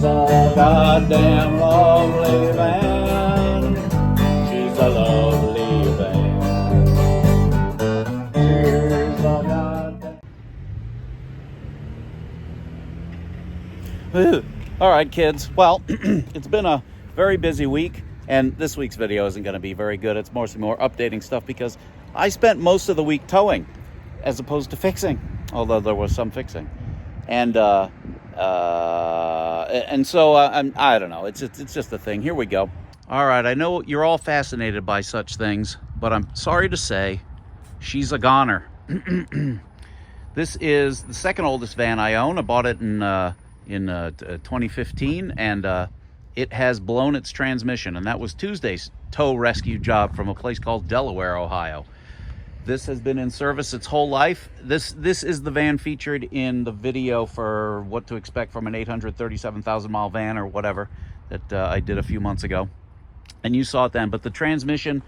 a goddamn lovely van. She's a lovely van. She's a goddamn... All right, kids. Well, it's been a very busy week, and this week's video isn't going to be very good. It's mostly more updating stuff because I spent most of the week towing as opposed to fixing, although there was some fixing. And so I don't know. It's just a thing. Here we go. All right. I know you're all fascinated by such things, but I'm sorry to say she's a goner. This is the second oldest van I own. I bought it in 2015, and it has blown its transmission, and that was Tuesday's tow rescue job from a place called Delaware, Ohio. This has been in service its whole life. This is the van featured in the video for what to expect from an 837,000 mile van or whatever that I did a few months ago, and you saw it then. But the transmission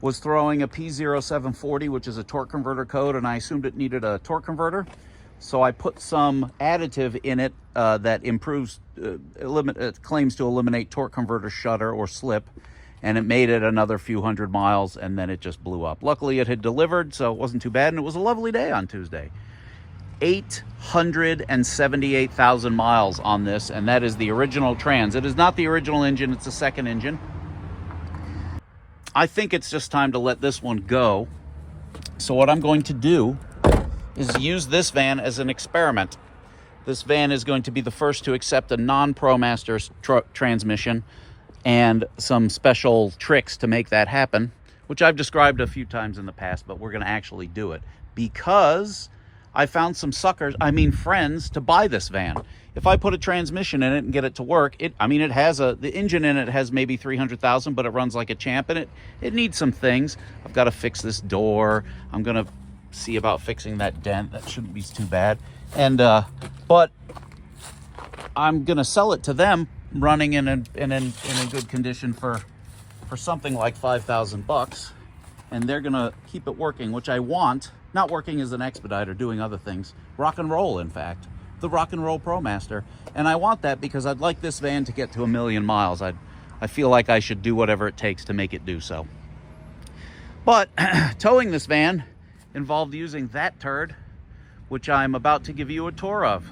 was throwing a P0740, which is a torque converter code, and I assumed it needed a torque converter. So I put some additive in it that improves, it claims to eliminate torque converter shudder or slip, and it made it another few hundred miles, and then it just blew up. Luckily, it had delivered, so it wasn't too bad, and it was a lovely day on Tuesday. 878,000 miles on this, and that is the original trans. It is not the original engine, it's a second engine. I think it's just time to let this one go. So what I'm going to do is use this van as an experiment. This van is going to be the first to accept a non-Promaster transmission and some special tricks to make that happen, which I've described a few times in the past, but we're going to actually do it because I found some friends to buy this van. If I put a transmission in it and get it to work, the engine in it has maybe 300,000, but it runs like a champ, and it needs some things. I've got to fix this door. I'm going to see about fixing that dent. That shouldn't be too bad. And but I'm going to sell it to them running in a good condition for something like $5,000, and they're gonna keep it working, which I want. Not working as an expediter, doing other things, rock and roll, in fact, the rock and roll Promaster. And I want that because I'd like this van to get to 1 million miles. I feel like I should do whatever it takes to make it do so. But towing this van involved using that turd, which I'm about to give you a tour of.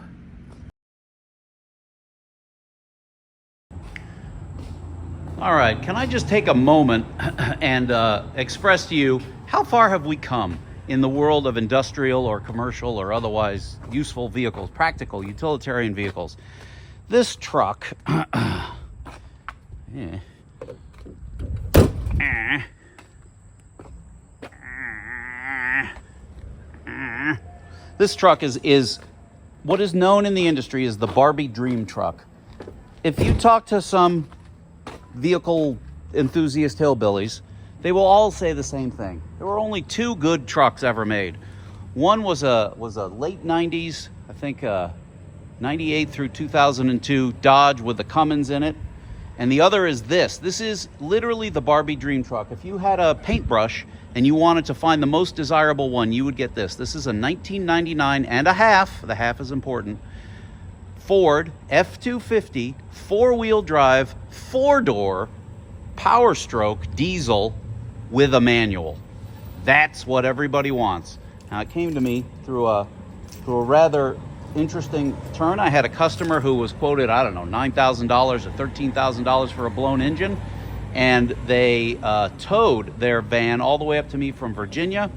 All right, can I just take a moment and express to you how far have we come in the world of industrial or commercial or otherwise useful vehicles, practical utilitarian vehicles. This truck, this truck is what is known in the industry as the Barbie dream truck. If you talk to some vehicle enthusiast hillbillies, they will all say the same thing. There were only two good trucks ever made. One was a late 90s, I think 98 through 2002 Dodge with the Cummins in it. And the other is this. This is literally the Barbie dream truck. If you had a paintbrush and you wanted to find the most desirable one, you would get this. This is a 1999 and a half, the half is important, Ford F-250 four-wheel drive, four-door, Power Stroke diesel with a manual. That's what everybody wants. Now, it came to me through a rather interesting turn. I had a customer who was quoted, I don't know, $9,000 or $13,000 for a blown engine, and they towed their van all the way up to me from Virginia,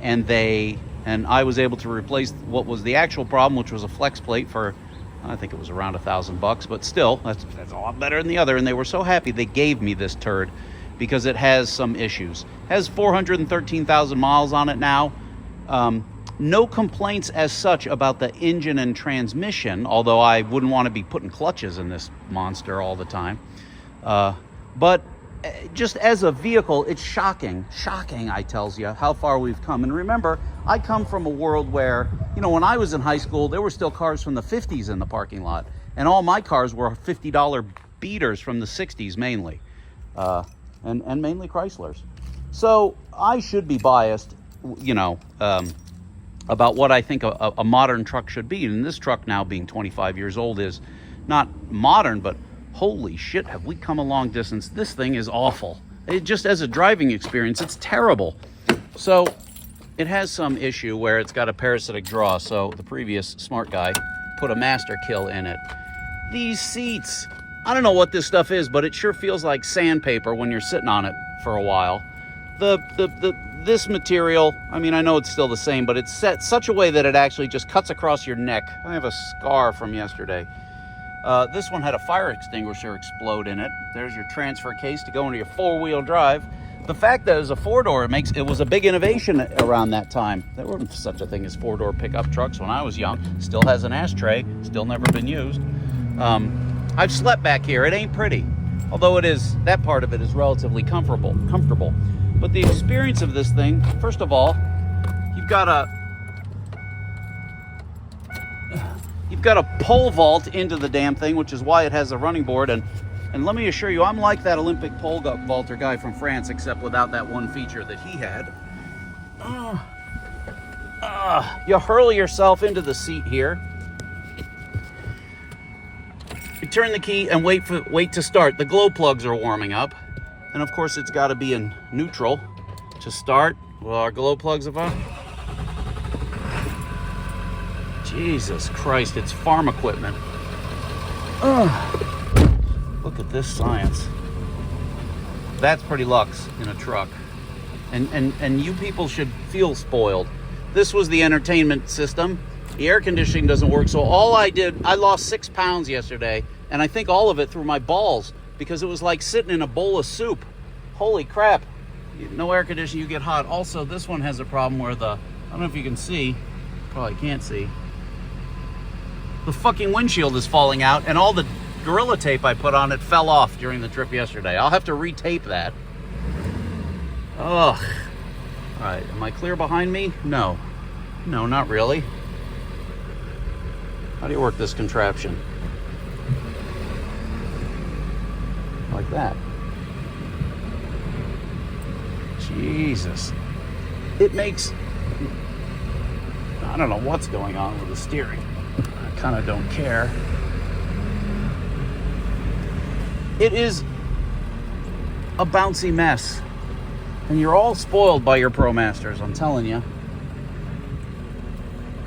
and I was able to replace what was the actual problem, which was a flex plate for, I think it was around $1,000, but still, that's a lot better than the other. And they were so happy they gave me this turd because it has some issues. It has 413,000 miles on it now. No complaints as such about the engine and transmission, although I wouldn't want to be putting clutches in this monster all the time. But just as a vehicle, it's shocking, I tells you, how far we've come. And remember, I come from a world where, when I was in high school, there were still cars from the 50s in the parking lot. And all my cars were $50 beaters from the 60s mainly, and mainly Chryslers. So I should be biased, about what I think a modern truck should be. And this truck, now being 25 years old, is not modern, but holy shit, have we come a long distance. This thing is awful. It just, as a driving experience, it's terrible. So it has some issue where it's got a parasitic draw, so the previous smart guy put a master kill in it. These seats, I don't know what this stuff is, but it sure feels like sandpaper when you're sitting on it for a while. This material, I mean, I know it's still the same, but it's set such a way that it actually just cuts across your neck. I have a scar from yesterday. This one had a fire extinguisher explode in it. There's your transfer case to go into your four-wheel drive. The fact that it was a four-door, it was a big innovation around that time. There wasn't such a thing as four-door pickup trucks when I was young. Still has an ashtray, still never been used. I've slept back here. It ain't pretty, although that part of it is relatively comfortable. But the experience of this thing, first of all, you've got a pole vault into the damn thing, which is why it has a running board. And let me assure you, I'm like that Olympic pole vaulter guy from France, except without that one feature that he had. You hurl yourself into the seat here. You turn the key and wait to start. The glow plugs are warming up. And of course, it's got to be in neutral to start. Well, our glow plugs are on. Jesus Christ, it's farm equipment. Look at this science. That's pretty luxe in a truck. And you people should feel spoiled. This was the entertainment system. The air conditioning doesn't work, so I lost 6 pounds yesterday, and I think all of it through my balls, because it was like sitting in a bowl of soup. Holy crap. No air conditioning, you get hot. Also, this one has a problem where I don't know if you can see, probably can't see, the fucking windshield is falling out, and all the Gorilla Tape I put on it fell off during the trip yesterday. I'll have to retape that. Ugh. All right, am I clear behind me? No, not really. How do you work this contraption? Like that. Jesus. It makes, I don't know what's going on with the steering. I kind of don't care. It is a bouncy mess. And you're all spoiled by your Promasters, I'm telling you.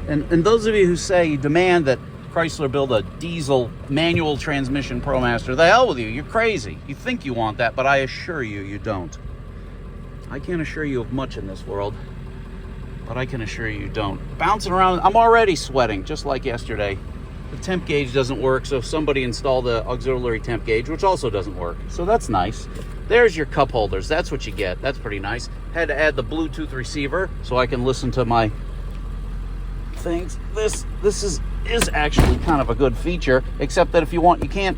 And those of you who say, demand that Chrysler build a diesel manual transmission Promaster, the hell with you, you're crazy. You think you want that, but I assure you, you don't. I can't assure you of much in this world, but I can assure you don't. Bouncing around, I'm already sweating, just like yesterday. The temp gauge doesn't work, so somebody installed the auxiliary temp gauge, which also doesn't work. So that's nice. There's your cup holders. That's what you get. That's pretty nice. Had to add the Bluetooth receiver so I can listen to my things. This is actually kind of a good feature, except that if you want to,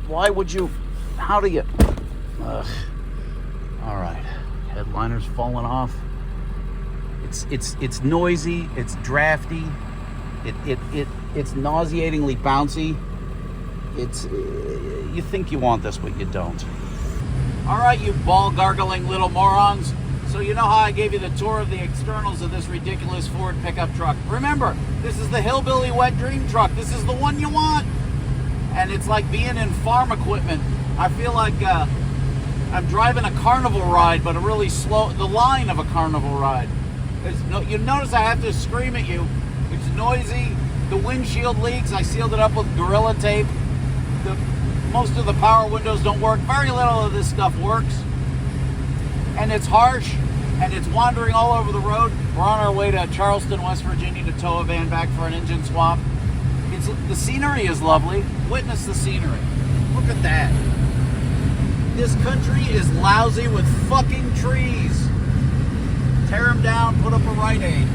why would you, how do you, all right, headliner's falling off. It's noisy, it's drafty, it's nauseatingly bouncy. You think you want this, but you don't. All right, you ball gargling little morons. So you know how I gave you the tour of the externals of this ridiculous Ford pickup truck. Remember, this is the hillbilly wet dream truck. This is the one you want. And it's like being in farm equipment. I feel like I'm driving a carnival ride, but the line of a carnival ride. You notice I have to scream at you. It's noisy. The windshield leaks. I sealed it up with Gorilla Tape. Most of the power windows don't work. Very little of this stuff works. And it's harsh, and it's wandering all over the road. We're on our way to Charleston, West Virginia to tow a van back for an engine swap. The scenery is lovely. Witness the scenery. Look at that. This country is lousy with fucking trees. Tear them down, put up a Rite Aid.